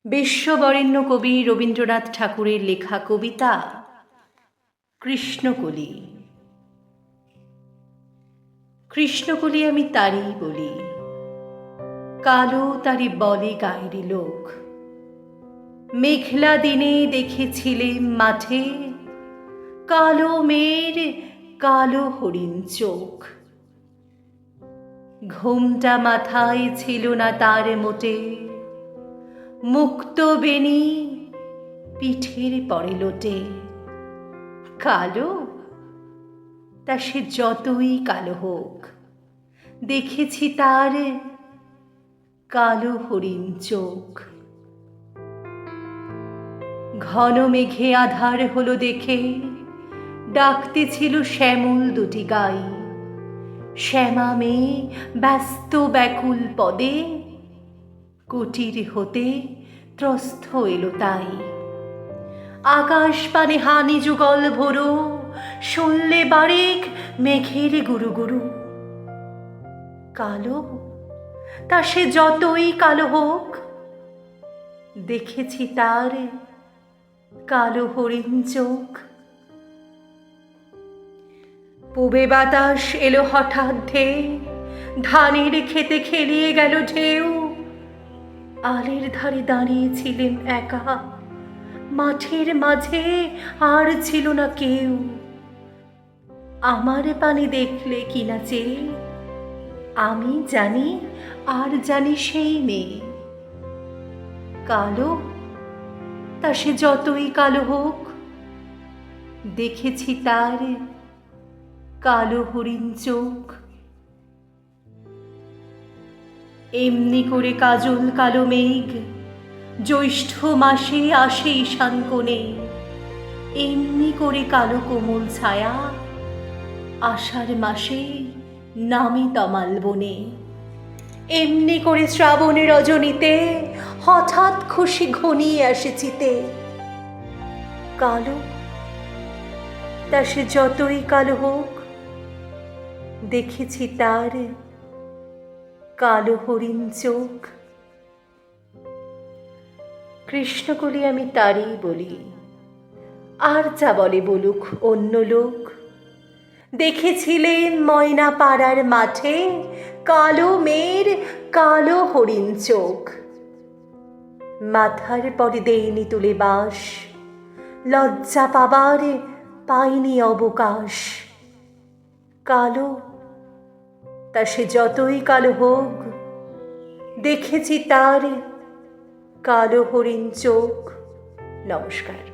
বিশ্ববরেণ্য কবি রবীন্দ্রনাথ ঠাকুরের লেখা কবিতা কৃষ্ণকলি। কৃষ্ণকলি আমি তারই বলি, কালো তারি বলে গায়ের লোক। মেঘলা দিনে দেখেছিলেম মাঠে, কালো মেয়ের কালো হরিণ চোখ। ঘোমটা মাথায় ছিল না তার মোটে, মুক্ত বেনি পিঠের পরে লোটে। কালো তা সে যতই কালো হোক, দেখেছি তার কালো হরিণ চোখ। ঘন মেঘে আধার হলো দেখে, ডাকতেছিল শ্যামল দুটি গাই। শ্যামা মেয়ে ব্যস্ত ব্যাকুল পদে, কুটির হতে ত্রস্থ এলো তাই। আকাশ পানে হানি যুগল ভোরো, শুনলে বারেক মেঘের গুরু গুরু। কালো তা সে যতই কালো হোক, দেখেছি তার কালো হরিণ চোখ। পূবে বাতাস এলো হঠাৎ ধেয়ে, ধানের খেতে খেলিয়ে গেল ঢেউ। আলের ধারে দাঁড়িয়েছিলেন একা, মাঠের মাঝে আর ছিল না কেউ। আমার পানে দেখলে কিনা চেয়ে, আমি জানি আর জানি সেই মেয়ে। কালো তা সে যতই কালো হোক, দেখেছি তার কালো হরিণ চোখ। এমনি করে কাজল কালো মেঘ জ্যৈষ্ঠ মাসে আসে ঈশান কোণে। এমনি করে কালো কোমল ছায়া আষাঢ় মাসে নামে তমাল বনে। এমনি করে শ্রাবণে রজনীতে হঠাৎ খুশি ঘনিয়ে আসে চিতে। কালো তা সে যতই কালো হোক, দেখেছি তার কালো হরিণ চোখ। কৃষ্ণকলি আমি তারই বলি, আর যা বলে বলুক অন্য লোক। দেখেছিলেন ময়না পাড়ার মাঠে, কালো মেয়ের কালো হরিণ চোখ। মাথার পরে দেয়নি তুলে বাস, লজ্জা পাবার পাইনি অবকাশ। কালো তা সে যতই কালো হোক, দেখেছি তার কালো হরিণ চোখ। নমস্কার।